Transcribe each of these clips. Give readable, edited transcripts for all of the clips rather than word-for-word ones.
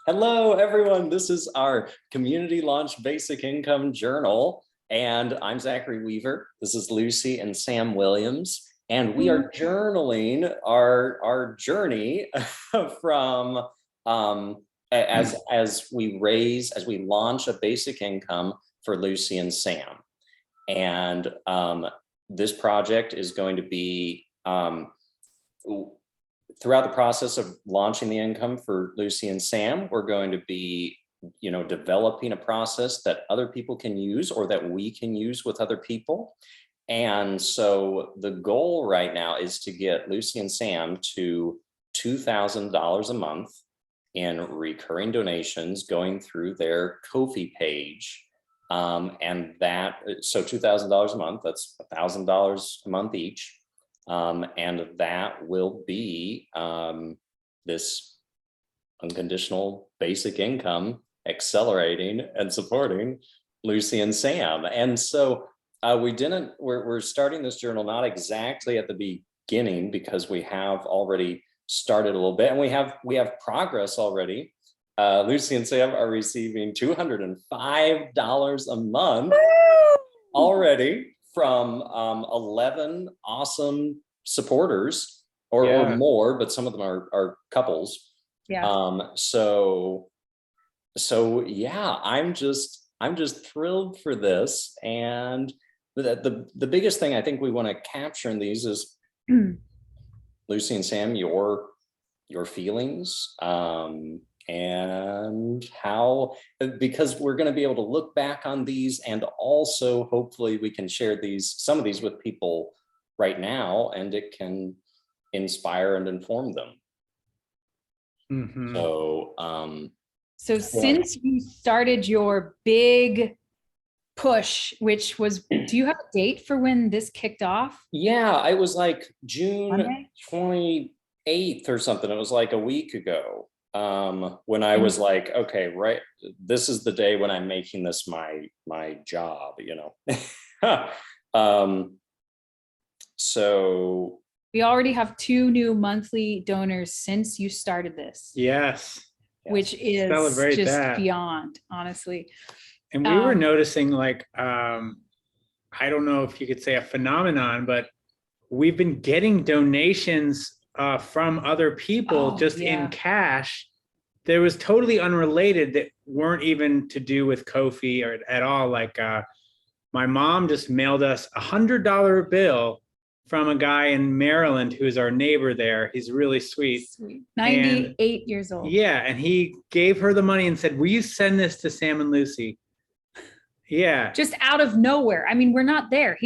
Hello, everyone. This is our community launch basic income journal. And I'm Zachary Weaver. This is Lucy and Sam Williams. And we are journaling our journey from as we launch a basic income for Lucy and Sam. And this project is going to be throughout the process of launching the income for Lucy and Sam, we're going to be, developing a process that other people can use or that we can use with other people. And so the goal right now is to get Lucy and Sam to $2,000 a month in recurring donations going through their Ko-fi page. And so $2,000 a month, that's $1,000 a month each. And that will be this unconditional basic income accelerating and supporting Lucy and Sam. And so we're starting this journal not exactly at the beginning because we have already started a little bit and we have progress already. Lucy and Sam are receiving $205 a month already from 11 awesome supporters or more, but some of them are couples. Yeah. So yeah, I'm just thrilled for this. And the biggest thing I think we want to capture in these is Lucy and Sam, your feelings, and how, because we're going to be able to look back on these, and also hopefully we can share some of these with people right now, and it can inspire and inform them. So since you started your big push, which was, do you have a date for when this kicked off? Yeah, it was like June 28th or something. It was like a week ago. When I was like, okay, right, this is the day when I'm making this my job, so we already have 2 new monthly donors since you started this. Yes. Which is just beyond, honestly. And we were noticing, like, I don't know if you could say a phenomenon, but we've been getting donations from other people in cash. There was totally unrelated that weren't even to do with Ko-fi or at all. Like my mom just mailed us a $100 bill from a guy in Maryland who's our neighbor there. He's really sweet. 98 years old. Yeah, and he gave her the money and said, will you send this to Sam and Lucy? Yeah. Just out of nowhere. I mean, we're not there.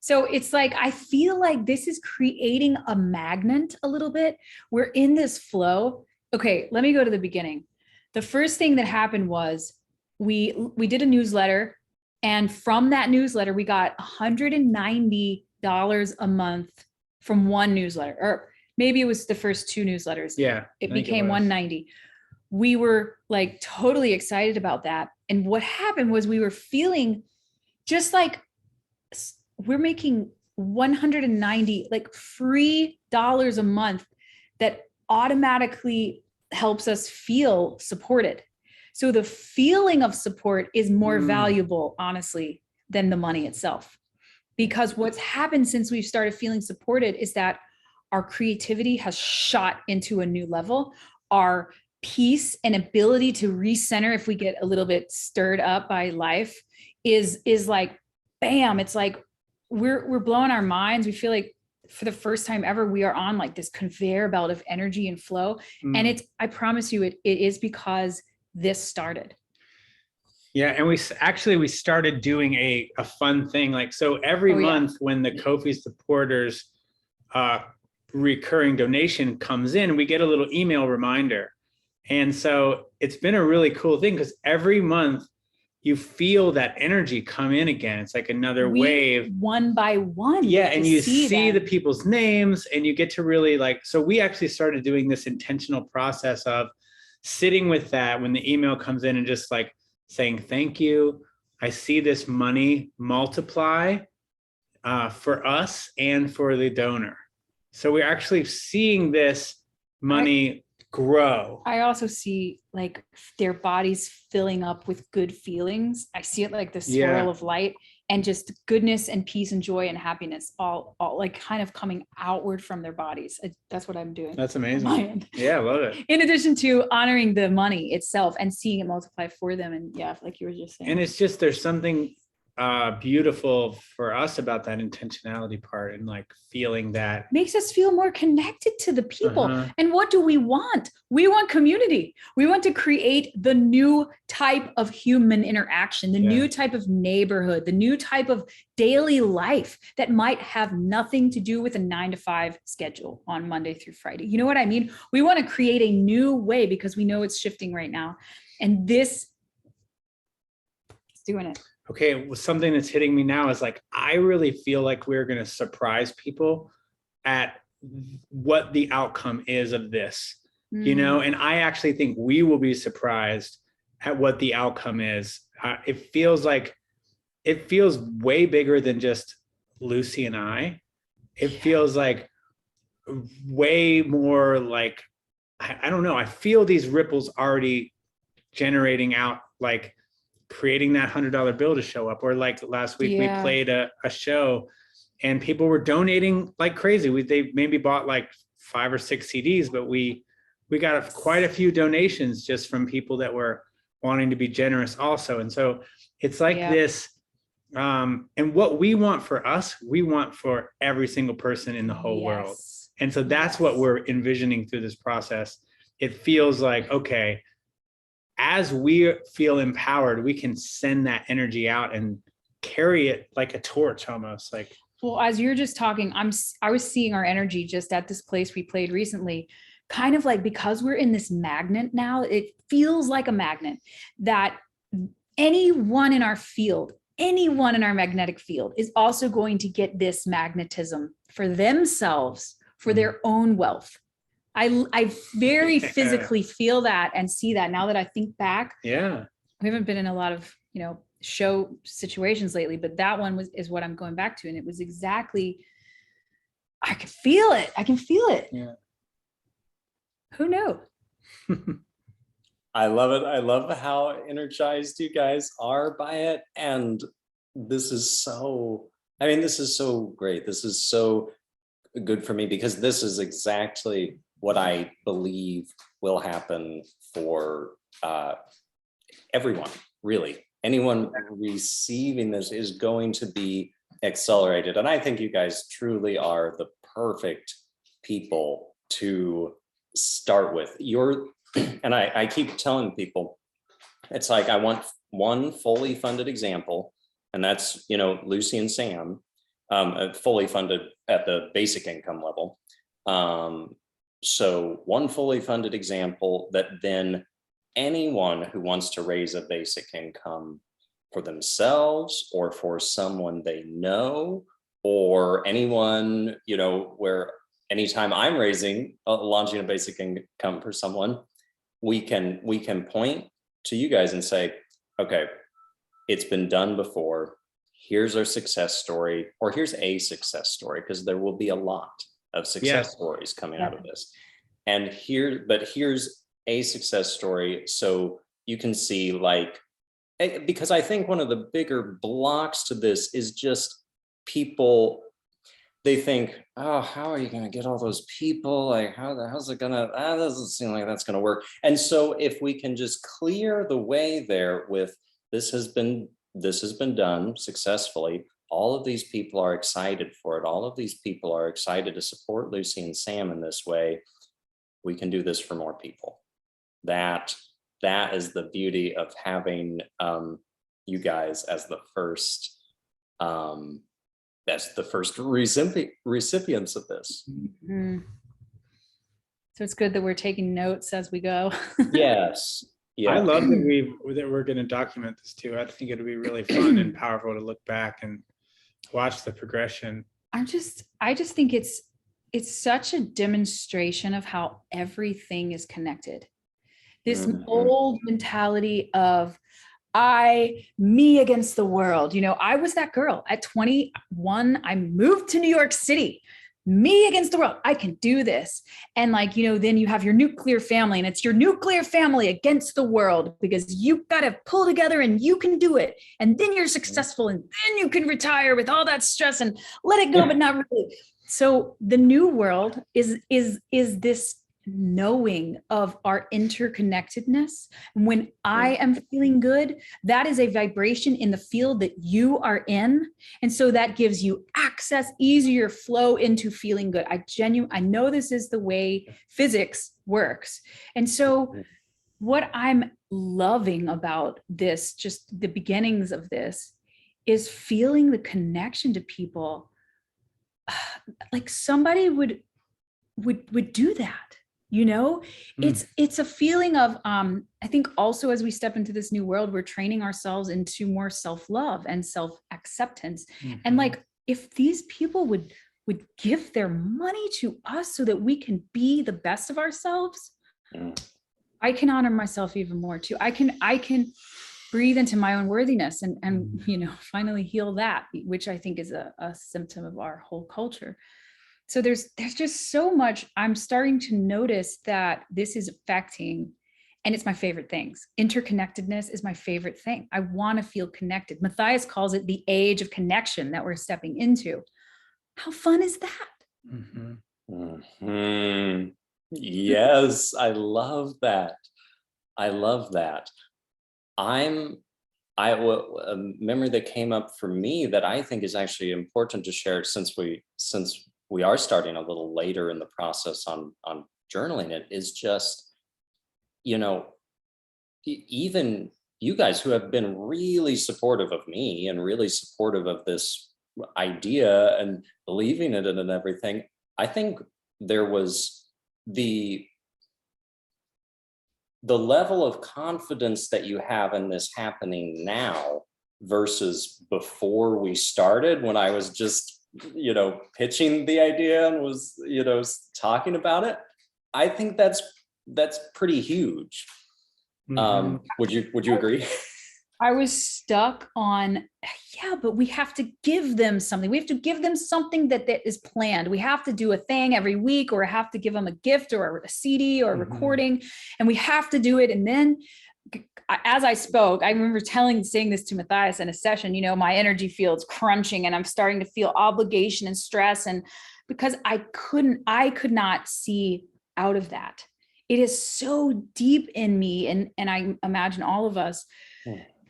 So it's like, I feel like this is creating a magnet a little bit. We're in this flow. Okay, let me go to the beginning. The first thing that happened was we did a newsletter, and from that newsletter, we got $190 a month from one newsletter, or maybe it was the first 2 newsletters. Yeah. It became 190. We were like totally excited about that. And what happened was we were feeling just like we're making 190 like free dollars a month that automatically helps us feel supported. So the feeling of support is more valuable, honestly, than the money itself. Because what's happened since we've started feeling supported is that our creativity has shot into a new level. Our peace and ability to recenter if we get a little bit stirred up by life is like, bam, it's like we're blowing our minds. We feel like for the first time ever, we are on like this conveyor belt of energy and flow. And I promise you, it is because this started. Yeah, and we started doing a fun thing. Like, so every month when the Ko-fi supporters recurring donation comes in, we get a little email reminder. And so it's been a really cool thing because every month you feel that energy come in again. It's like another wave. One by one. Yeah, and you see the people's names, and you get to really like, so we actually started doing this intentional process of sitting with that when the email comes in and just like saying, thank you. I see this money multiply for us and for the donor. So we're actually seeing this money grow. I also see like their bodies filling up with good feelings. I see it like the swirl of light and just goodness and peace and joy and happiness, all like kind of coming outward from their bodies. That's what I'm doing. That's on amazing. my end. Yeah, I love it. In addition to honoring the money itself and seeing it multiply for them. And yeah, like you were just saying. And it's just, there's something beautiful for us about that intentionality part, and like feeling that makes us feel more connected to the people. And what do we want? We want community. We want to create the new type of human interaction, the new type of neighborhood, the new type of daily life that might have nothing to do with a 9-to-5 schedule on Monday through Friday. You know what I mean? We want to create a new way because we know it's shifting right now. And this is doing it. Okay, well, something that's hitting me now is like, I really feel like we're going to surprise people at what the outcome is of this, you know, and I actually think we will be surprised at what the outcome is. It feels way bigger than just Lucy and I. It feels like way more like, I don't know. I feel these ripples already generating out, like creating that $100 bill to show up. Or like last week we played a show and people were donating like crazy. They maybe bought like 5 or 6 CDs, but we got quite a few donations just from people that were wanting to be generous also. And so it's like this, and what we want for us, we want for every single person in the whole world. And so that's what we're envisioning through this process. It feels like, okay, as we feel empowered, we can send that energy out and carry it like a torch almost. Like, well, as you're just talking, I was seeing our energy just at this place we played recently, kind of like, because we're in this magnet now, it feels like a magnet that anyone in our field, anyone in our magnetic field is also going to get this magnetism for themselves, for their own wealth. I very physically feel that and see that now that I think back. Yeah. We haven't been in a lot of, show situations lately, but that one is what I'm going back to. And it was exactly, I can feel it. I can feel it. Yeah. Who knew? I love it. I love how energized you guys are by it. And this is so great. This is so good for me because this is exactly what I believe will happen for everyone, really. Anyone receiving this is going to be accelerated. And I think you guys truly are the perfect people to start with. And I keep telling people, it's like, I want one fully funded example, and that's, Lucy and Sam, fully funded at the basic income level. So one fully funded example that then anyone who wants to raise a basic income for themselves or for someone they know, or anyone, where anytime I'm launching a basic income for someone, we can point to you guys and say, okay, it's been done before. Here's our success story, or here's a success story, because there will be a lot of success stories coming out of this. And here's a success story. So you can see, like, because I think one of the bigger blocks to this is just people, they think, oh, how are you going to get all those people? Like, how's it gonna, that doesn't seem like that's going to work. And so if we can just clear the way there with, this has been done successfully. All of these people are excited for it. All of these people are excited to support Lucy and Sam in this way. We can do this for more people. That is the beauty of having you guys as the first recipients of this. Mm-hmm. So it's good that we're taking notes as we go. Yes. Yeah. I love that we're going to document this too. I think it'll be really fun and powerful to look back and watch the progression. I just think it's such a demonstration of how everything is connected. This old mentality of me against the world. I was that girl at 21. I moved to New York City. me against the world. I can do this. And like, then you have your nuclear family, and it's your nuclear family against the world, because you got to pull together and you can do it. And then you're successful, and then you can retire with all that stress and let it go, but not really. So the new world is this knowing of our interconnectedness. When I am feeling good, that is a vibration in the field that you are in. And so that gives you access, easier flow into feeling good. I know this is the way physics works. And so what I'm loving about this, just the beginnings of this, is feeling the connection to people. Like somebody would do that. It's a feeling of, I think also as we step into this new world, we're training ourselves into more self-love and self-acceptance. And like, if these people would give their money to us so that we can be the best of ourselves, I can honor myself even more too. I can breathe into my own worthiness and finally heal that, which I think is a symptom of our whole culture. So there's just so much I'm starting to notice that this is affecting, and it's my favorite things. Interconnectedness is my favorite thing. I want to feel connected. Matthias calls it the age of connection that we're stepping into. How fun is that? Yes, I love that. I love that. A memory that came up for me that I think is actually important to share, since we are starting a little later in the process on journaling it, is just, even you guys who have been really supportive of me and really supportive of this idea and believing in it and everything, I think there was the level of confidence that you have in this happening now versus before we started, when I was just pitching the idea and was talking about it. I think that's pretty huge. Would you agree? I was stuck on, but we have to give them something. We have to give them something that is planned. We have to do a thing every week, or have to give them a gift or a CD or a recording, and we have to do it. And then as I spoke, I remember saying this to Matthias in a session, my energy field's crunching and I'm starting to feel obligation and stress. And because I could not see out of that. It is so deep in me. And I imagine all of us,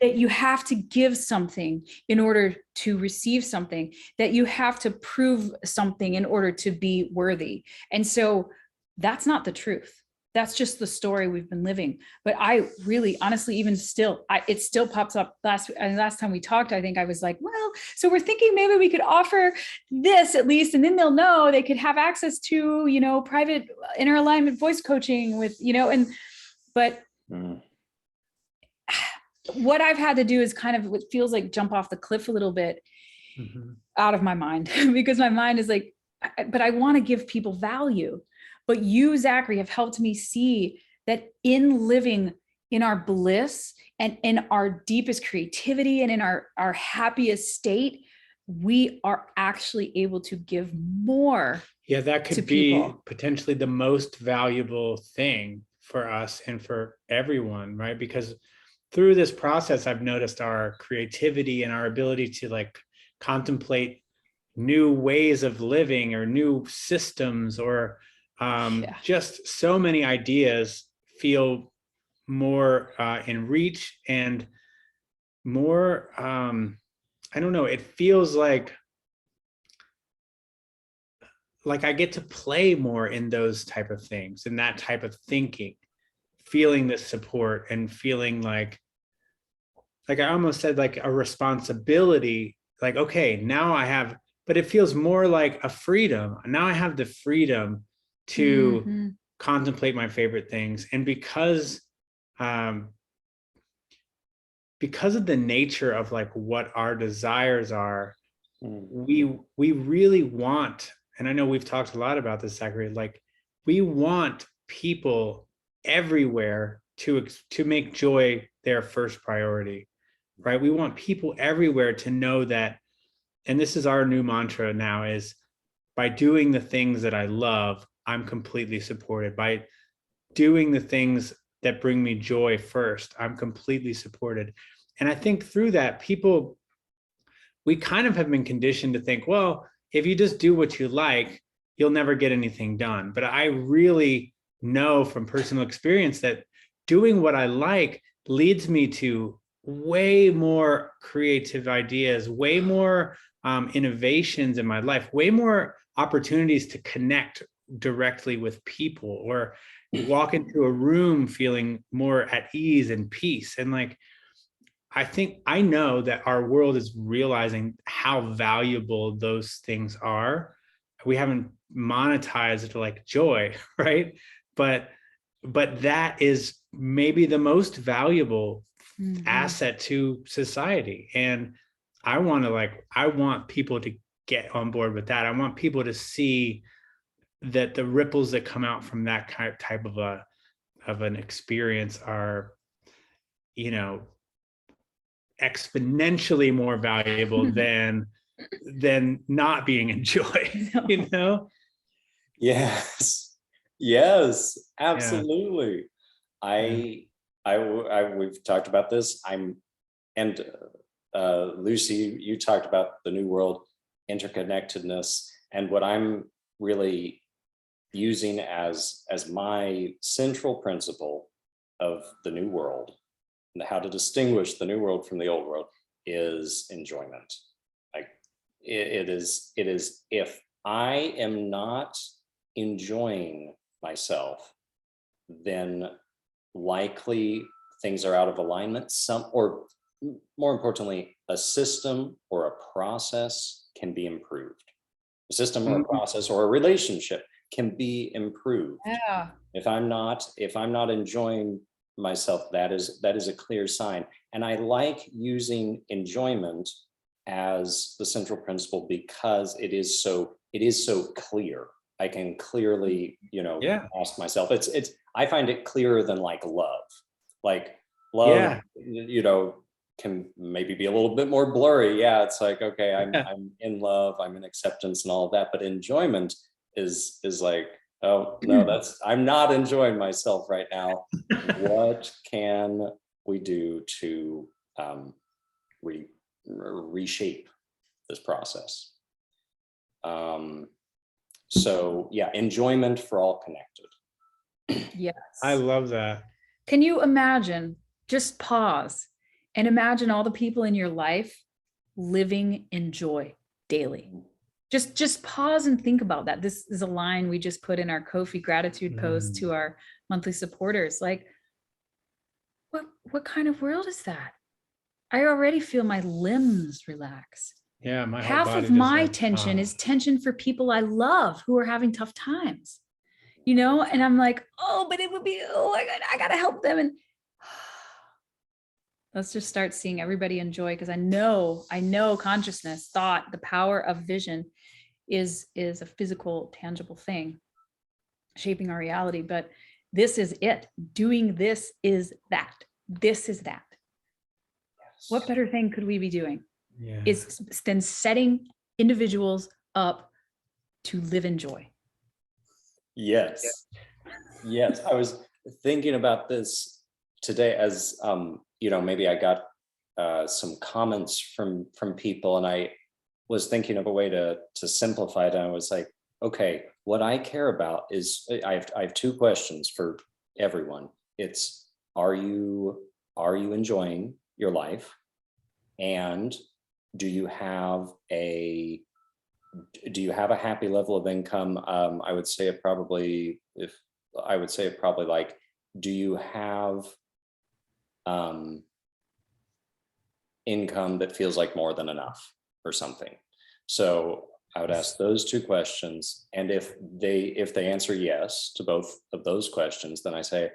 that you have to give something in order to receive something, that you have to prove something in order to be worthy. And so that's not the truth. That's just the story we've been living. But I really, honestly, even still, it still pops up. Last time we talked, I think I was like, well, so we're thinking maybe we could offer this at least, and then they'll know they could have access to, private inner alignment voice coaching with, but what I've had to do is kind of what feels like jump off the cliff a little bit out of my mind, because my mind is like, but I want to give people value. But you, Zachary, have helped me see that in living in our bliss and in our deepest creativity and in our happiest state, we are actually able to give more. Yeah, that could be potentially the most valuable thing for us and for everyone, right? Because through this process, I've noticed our creativity and our ability to contemplate new ways of living or new systems or just so many ideas feel more in reach and more, I don't know, it feels like I get to play more in those type of things and that type of thinking, feeling this support and feeling like I almost said a responsibility, okay, now I have, but it feels more like a freedom. Now I have the freedom to contemplate my favorite things. And because of the nature of what our desires are, we really want, and I know we've talked a lot about this, Zachary, we want people everywhere to make joy their first priority, right? We want people everywhere to know that, and this is our new mantra now, is by doing the things that I love, I'm completely supported. By doing the things that bring me joy first, I'm completely supported. And I think through that, people, we kind of have been conditioned to think, well, if you just do what you like, you'll never get anything done. But I really know from personal experience that doing what I like leads me to way more creative ideas, way more innovations in my life, way more opportunities to connect directly with people, or walk into a room feeling more at ease and peace. And like, I think I know that our world is realizing how valuable those things are. We haven't monetized like joy, right? But that is maybe the most valuable asset to society. And I want people to get on board with that. I want people to see that the ripples that come out from that type of an experience are, you know, exponentially more valuable than not being enjoyed. No. You know? Yes. Yes, Yeah. absolutely. We've talked about this. And Lucy, you talked about the new world, interconnectedness, and what I'm really using as my central principle of the new world, and how to distinguish the new world from the old world, is enjoyment. Like it is if I am not enjoying myself, then likely things are out of alignment. Or more importantly, a system or a process can be improved. A system or a process or a relationship can be improved. Yeah. If I'm not enjoying myself, that is a clear sign. And I like using enjoyment as the central principle because it is so clear. I can clearly, ask myself. I find it clearer than like love. Like love, Yeah. can maybe be a little bit more blurry. Yeah, it's like, okay, I'm Yeah. I'm in love, I'm in acceptance and all of that. But enjoyment is like, oh no, I'm not enjoying myself right now. What can we do to reshape this process? So yeah, enjoyment for all connected. Yes. I love that. Can you imagine, just pause and imagine all the people in your life living in joy daily? Just pause and think about that. This is a line we just put in our Ko-fi gratitude post to our monthly supporters. Like, what kind of world is that? I already feel my limbs relax. Yeah, my whole Half body of my just like, tension is tension for people I love who are having tough times, and I'm like, oh, but it would be, I gotta help them. And let's just start seeing everybody enjoy, because I know consciousness, thought, the power of vision is a physical, tangible thing shaping our reality. But this is it. Doing this is that. This is that. Yes. What better thing could we be doing? yeah, Is then setting individuals up to live in joy. Yes. Yes. I was thinking about this today as, maybe I got some comments from people, and I was thinking of a way to simplify it. And I was like, okay, what I care about is, I have two questions for everyone. It's, are you enjoying your life? And do you have a happy level of income? I would say it probably like, do you have income that feels like more than enough or something? So I would ask those two questions. And if they answer yes to both of those questions, then I say,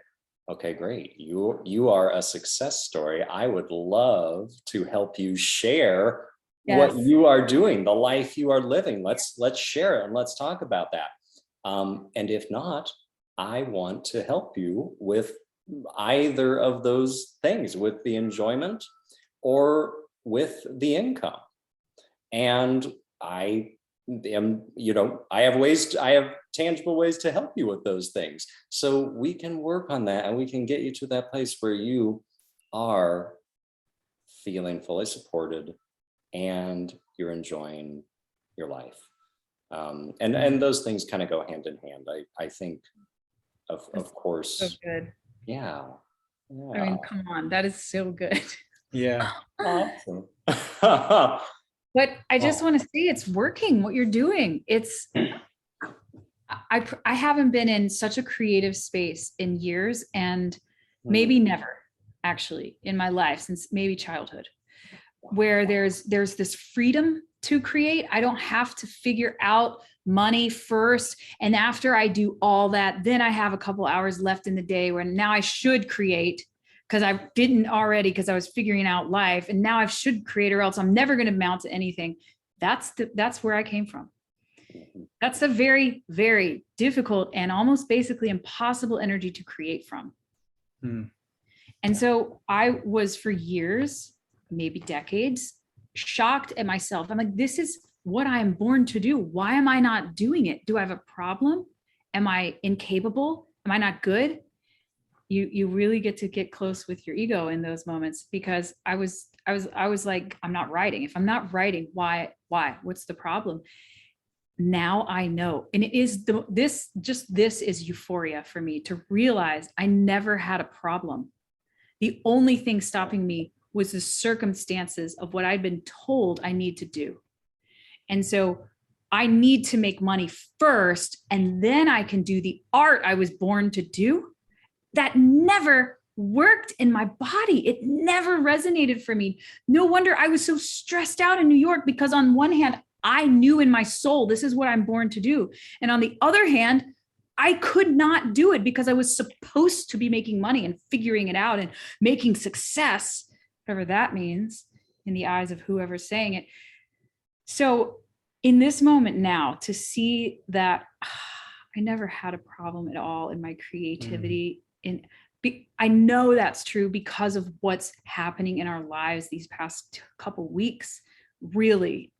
okay, great. You are a success story. I would love to help you share what you are doing, the life you are living. Let's share it and let's talk about that. And if not, I want to help you with either of those things, with the enjoyment or with the income. And I I have tangible ways to help you with those things. So we can work on that, and we can get you to that place where you are feeling fully supported and you're enjoying your life. And those things kind of go hand in hand. I think of course. So good. Yeah. I mean, come on, that is so good. Yeah. Awesome. But I just want to say it's working what you're doing. I haven't been in such a creative space in years, and maybe never actually in my life, since maybe childhood, where there's this freedom to create. I don't have to figure out money first, and after I do all that, then I have a couple hours left in the day where now I should create, because I didn't already, because I was figuring out life, and now I should create, or else I'm never going to amount to anything. That's where I came from. That's a very, very difficult and almost basically impossible energy to create from. And so I was, for years, maybe decades, shocked at myself. I'm like, this is what I am born to do. Why am I not doing it? Do I have a problem? Am I incapable? Am I not good? You really get to get close with your ego in those moments, because I was like, I'm not writing. If I'm not writing, why? What's the problem? Now I know. And it is this is euphoria for me, to realize I never had a problem. The only thing stopping me was the circumstances of what I'd been told I need to do. And so I need to make money first, and then I can do the art I was born to do. That never worked in my body. It never resonated for me. No wonder I was so stressed out in New York, because on one hand, I knew in my soul, this is what I'm born to do. And on the other hand, I could not do it because I was supposed to be making money and figuring it out and making success, whatever that means in the eyes of whoever's saying it. So in this moment now, to see that I never had a problem at all in my creativity, I know that's true because of what's happening in our lives these past couple weeks. Really,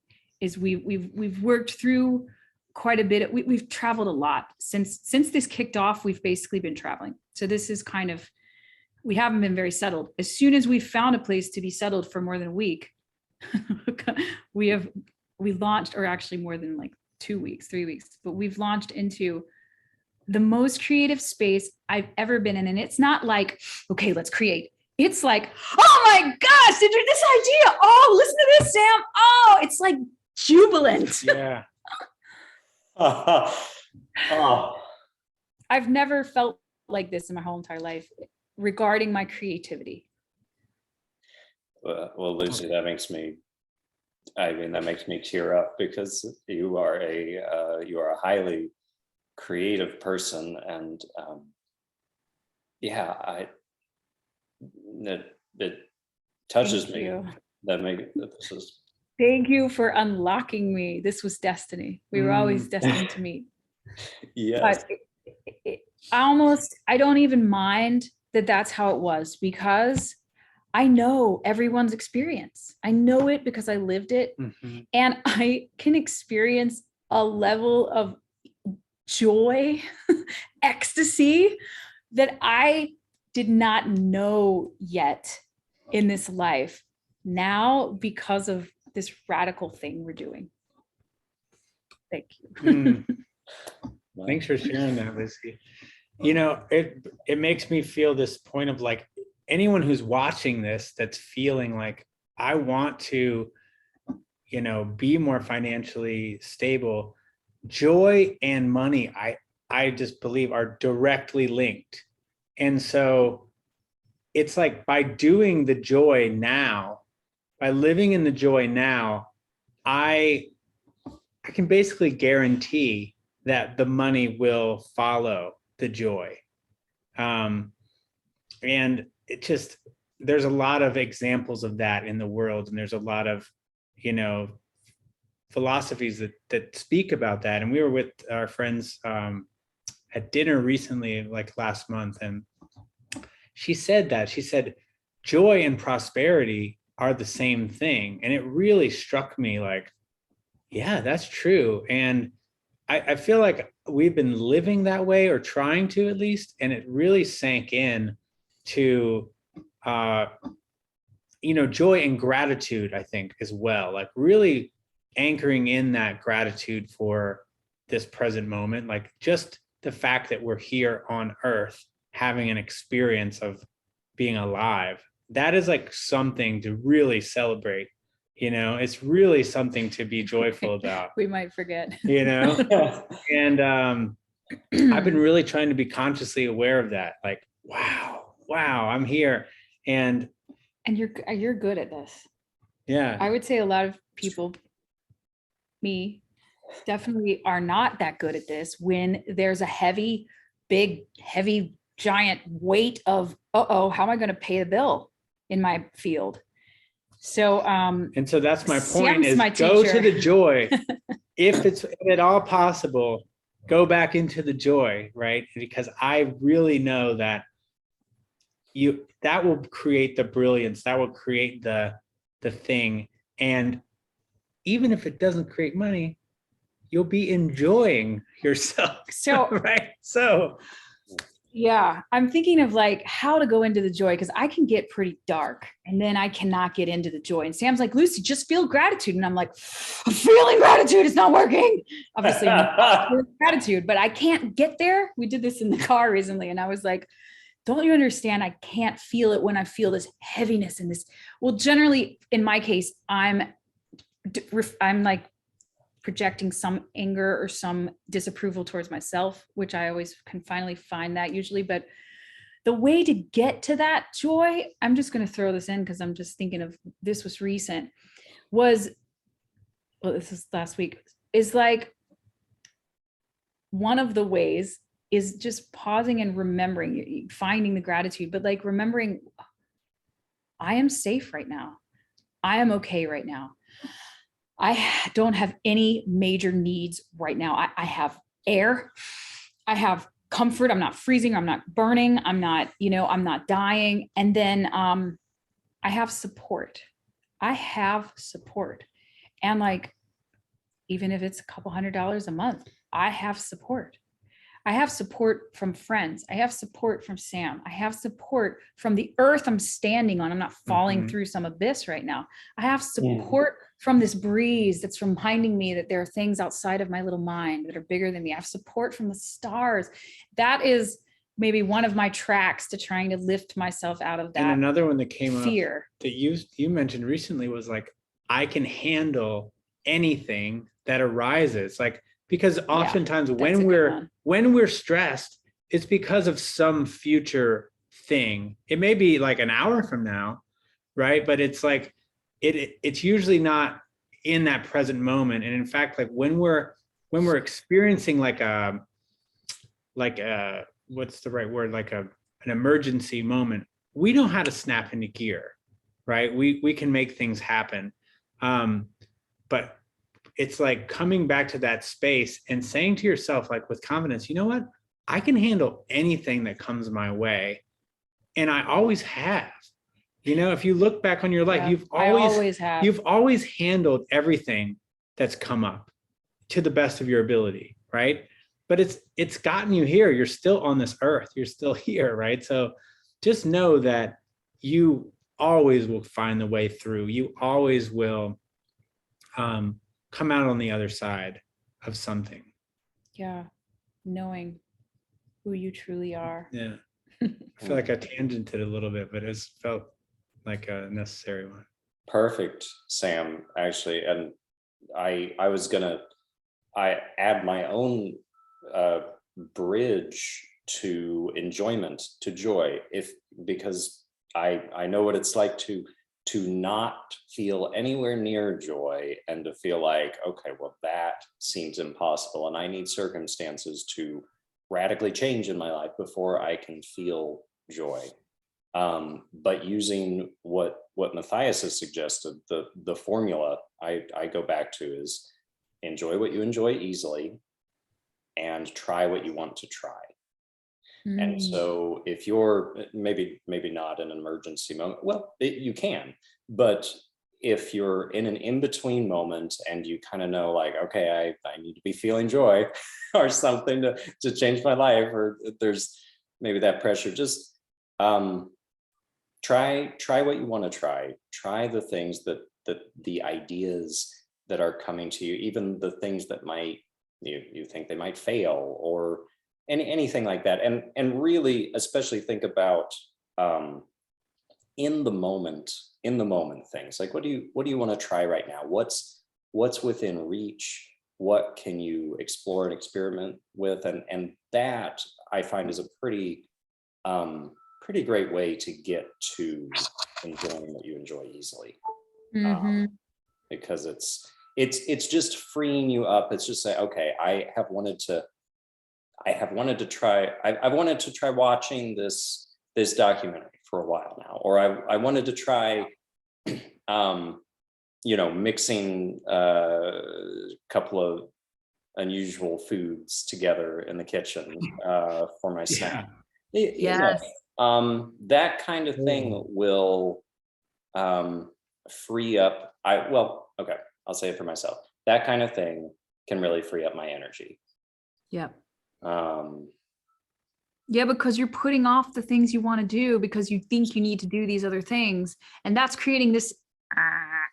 is we've worked through quite a bit. We've traveled a lot since this kicked off. We've basically been traveling. So this is kind of, we haven't been very settled. As soon as we found a place to be settled for more than a week, we launched, or actually more than like 2 weeks, 3 weeks, but we've launched into the most creative space I've ever been in. And it's not like, okay, let's create. It's like, oh my gosh, did you this idea? Oh, listen to this, Sam. Oh, it's like jubilant. Yeah. I've never felt like this in my whole entire life regarding my creativity. Well, Lucy, that makes me tear up, because you are a highly creative person, and it touches me. Thank you for unlocking me. This was destiny. We were always destined to meet. Yes. But I don't even mind that that's how it was, because I know everyone's experience. I know it because I lived it. And I can experience a level of joy, ecstasy that I did not know yet in this life now, because of this radical thing we're doing. Thank you. Thanks for sharing that, Lizzie. You know, it makes me feel this point of like, anyone who's watching this that's feeling like, I want to, be more financially stable. Joy and money, I just believe, are directly linked. And so it's like, by doing the joy now, by living in the joy now, I can basically guarantee that the money will follow the joy. And it just, there's a lot of examples of that in the world. And there's a lot of, philosophies that speak about that. And we were with our friends at dinner recently, like last month. And she said, joy and prosperity are the same thing. And it really struck me like, Yeah, that's true. And I feel like we've been living that way, or trying to at least, and it really sank in to uh joy and gratitude, I think, as well. Like really anchoring in that gratitude for this present moment, like just the fact that we're here on earth having an experience of being alive. That is like something to really celebrate. It's really something to be joyful about, We might forget. you know? Yeah. And I've been really trying to be consciously aware of that. Like, wow, I'm here. And And you're good at this. yeah, I would say a lot of people, me, definitely are not that good at this when there's a big, heavy, giant weight of, uh-oh, how am I going to pay the bill in my field? So, and so that's my point, Sam's is my go to teacher. the joy. If it's at all possible, go back into the joy, right? Because I really know that that will create the brilliance, that will create the thing. And even if it doesn't create money, you'll be enjoying yourself. So right? So yeah, I'm thinking of like how to go into the joy, because I can get pretty dark and then I cannot get into the joy. And Sam's like, Lucy, just feel gratitude. And I'm like, I'm feeling gratitude. It's not working. Obviously, I'm not feeling gratitude, but I can't get there. We did this in the car recently. And I was like, don't you understand? I can't feel it when I feel this heaviness and this. Well, generally, in my case, I'm like projecting some anger or some disapproval towards myself, which I always can finally find that usually. But the way to get to that joy, I'm just going to throw this in because I'm just thinking of, this was recent, was, well, this is last week, is like one of the ways is just pausing and remembering, finding the gratitude, but like remembering, I am safe right now. I am okay right now. I don't have any major needs right now. I have air. I have comfort. I'm not freezing. I'm not burning. I'm not, I'm not dying. And then I have support. I have support. And like, even if it's a couple $100s a month, I have support. I have support from friends. I have support from Sam. I have support from the earth I'm standing on. I'm not falling through some abyss right now. I have support from this breeze that's reminding me that there are things outside of my little mind that are bigger than me. I have support from the stars. That is maybe one of my tracks to trying to lift myself out of that. And another one that came fear up that you mentioned recently was like, I can handle anything that arises. Like, because oftentimes when we're stressed, it's because of some future thing. It may be like an hour from now, right? But it's like it's usually not in that present moment. And in fact, like when we're experiencing like a what's the right word, like an emergency moment, we know how to snap into gear, right? We can make things happen. But it's like coming back to that space and saying to yourself, like with confidence, you know what? I can handle anything that comes my way. And I always have. If you look back on your life, you've always handled everything that's come up to the best of your ability, right? But it's gotten you here. You're still on this earth. You're still here, right? So just know that you always will find the way through. You always will come out on the other side of something. Yeah, knowing who you truly are. Yeah. I feel like I tangented a little bit, but it's felt like a necessary one. Perfect, Sam, actually. And I add my own bridge to enjoyment, to joy, because I know what it's like to not feel anywhere near joy and to feel like, okay, well, that seems impossible and I need circumstances to radically change in my life before I can feel joy. But using what Matthias has suggested, the formula I go back to is enjoy what you enjoy easily and try what you want to try. And so if you're maybe not in an emergency moment, well, you can, but if you're in an in-between moment and you kind of know like, okay, I need to be feeling joy or something to change my life, or there's maybe that pressure, just try what you want to try the things that the ideas that are coming to you, even the things that might you think they might fail, or anything like that, and really especially think about in the moment things like, what do you want to try right now, what's within reach, what can you explore and experiment with, and that I find is a pretty great way to get to enjoying what you enjoy easily. Because it's just freeing you up. It's just say, okay, I've wanted to try watching this documentary for a while now, or I wanted to try mixing a couple of unusual foods together in the kitchen for my snack. Yes. That kind of thing will free up. I'll say it for myself. That kind of thing can really free up my energy. Yep. Yeah, because you're putting off the things you want to do because you think you need to do these other things. And that's creating this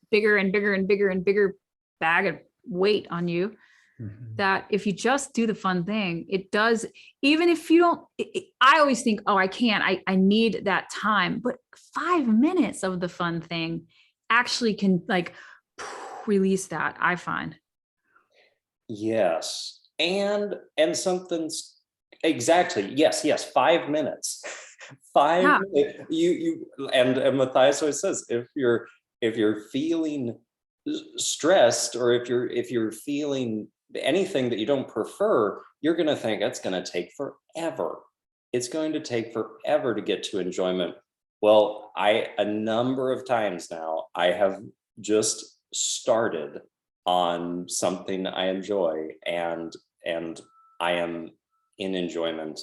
bigger and bigger and bigger and bigger bag of weight on you. That if you just do the fun thing, it does, even if you don't, I always think, oh, I can't, I need that time. But 5 minutes of the fun thing actually can like release that, I find. Yes. And something's exactly. Yes. 5 minutes. You and Matthias always says, if you're feeling stressed, or if you're feeling anything that you don't prefer, you're going to think that's going to take forever. It's going to take forever to get to enjoyment. Well, a number of times now, I have just started on something I enjoy, and I am in enjoyment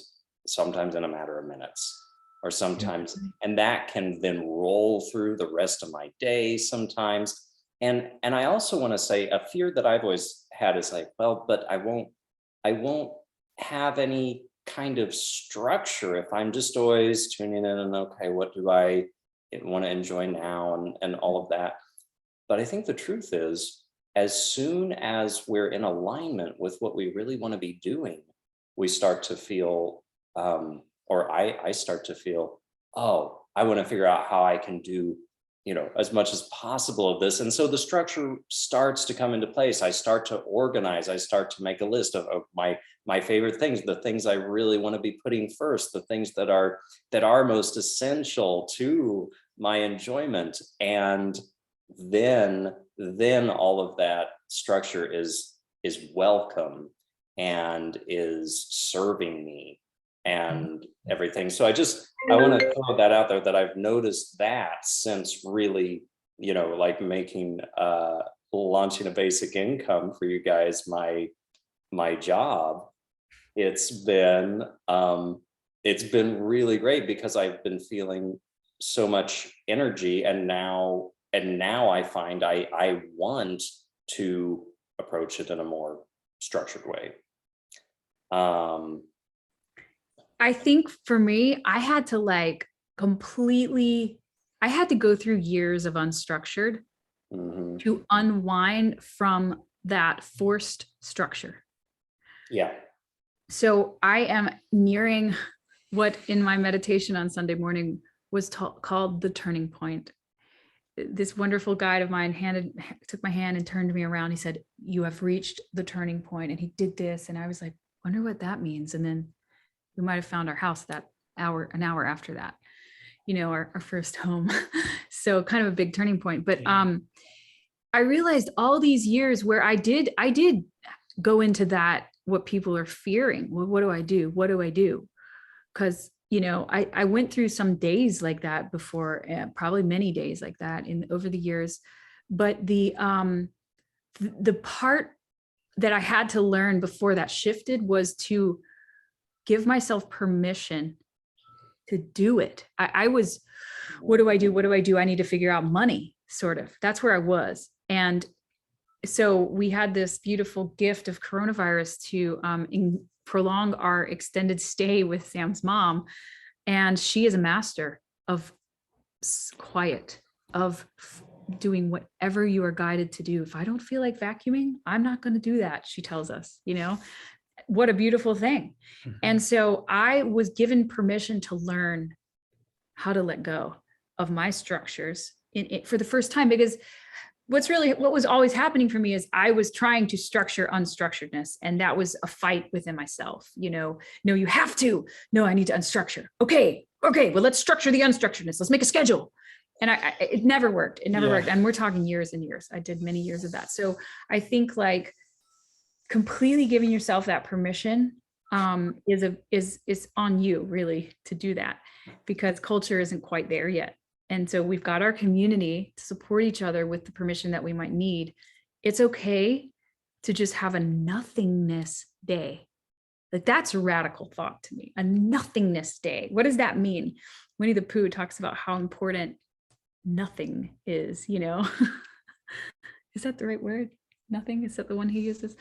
sometimes in a matter of minutes, or sometimes, and that can then roll through the rest of my day sometimes. And I also want to say, a fear that I've always had is like, well, but I won't have any kind of structure if I'm just always tuning in and, okay, what do I want to enjoy now, and all of that. But I think the truth is, as soon as we're in alignment with what we really want to be doing, we start to feel, or I start to feel, oh, I want to figure out how I can do as much as possible of this. And so the structure starts to come into place. I start to organize. I start to make a list of my favorite things, the things I really want to be putting first, the things that are most essential to my enjoyment. And then all of that structure is welcome and is serving me and everything. So I want to throw that out there, that I've noticed that since really, like launching a basic income for you guys, my job, it's been really great, because I've been feeling so much energy, and now I find I want to approach it in a more structured way. I think for me, I had to go through years of unstructured to unwind from that forced structure. Yeah. So I am nearing what in my meditation on Sunday morning was called the turning point. This wonderful guide of mine took my hand and turned me around. He said, "You have reached the turning point." And he did this. And I was like, wonder what that means. And then we might've found our house an hour after that, our first home. So kind of a big turning point. But I realized all these years where I did go into that, what people are fearing. Well, what do I do? What do I do? Because, I went through some days like that before, probably many days like that over the years. But the part that I had to learn before that shifted was to give myself permission to do it. I was, what do I do? What do I do? I need to figure out money. sort of. That's where I was. And so we had this beautiful gift of coronavirus to prolong our extended stay with Sam's mom. And she is a master of quiet, of doing whatever you are guided to do. If I don't feel like vacuuming, I'm not going to do that, she tells us, you know. What a beautiful thing. Mhm. And so I was given permission to learn how to let go of my structures for the first time, because what was always happening for me is I was trying to structure unstructuredness. And that was a fight within myself. You know, no, you have to, no, I need to unstructure. Okay. Well, let's structure the unstructuredness. Let's make a schedule. And it never worked. It never worked. And we're talking years and years. I did many years of that. So I think like completely giving yourself that permission is on you really to do that, because culture isn't quite there yet. And so we've got our community to support each other with the permission that we might need. It's okay to just have a nothingness day. Like that's a radical thought to me, a nothingness day. What does that mean? Winnie the Pooh talks about how important nothing is, you know. Is that the right word? Nothing? Is that the one he uses?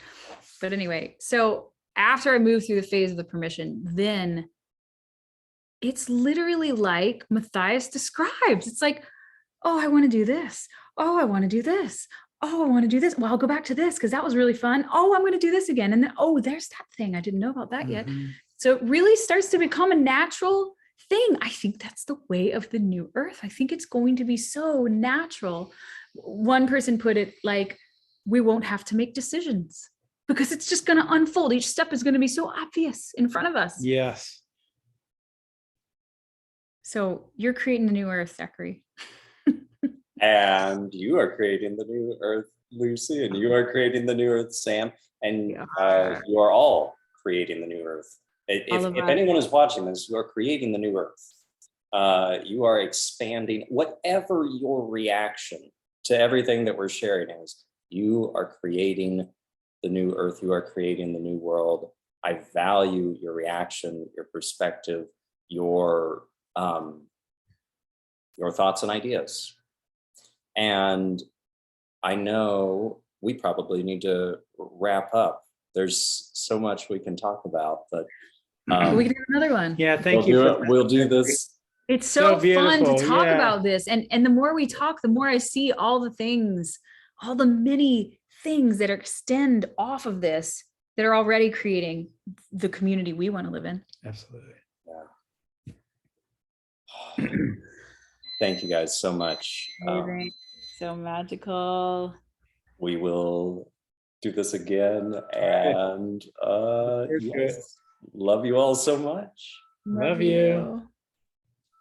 But anyway, so after I moved through the phase of the permission, then it's literally like Matthias describes. It's like, oh, I want to do this. Oh, I want to do this. Oh, I want to do this. Well, I'll go back to this because that was really fun. Oh, I'm going to do this again. And then, oh, there's that thing. I didn't know about that yet. So it really starts to become a natural thing. I think that's the way of the new earth. I think it's going to be so natural. One person put it like, we won't have to make decisions because it's just going to unfold. Each step is going to be so obvious in front of us. Yes. So you're creating the new earth, Zachary. And you are creating the new earth, Lucy, and you are creating the new earth, Sam, and you are all creating the new earth. If anyone is watching this, you are creating the new earth. You are expanding whatever your reaction to everything that we're sharing is. You are creating the new earth. You are creating the new world. I value your reaction, your perspective, your thoughts and ideas. And I know we probably need to wrap up. There's so much we can talk about, but we can do another one. Yeah, thank you. We'll do this. It's so fun to talk Yeah. about this. And the more we talk, the more I see all the things, all the many things that extend off of this that are already creating the community we want to live in. Absolutely. Yeah. Thank you guys so much. So magical. We will do this again, and yes, love you all so much. Love you.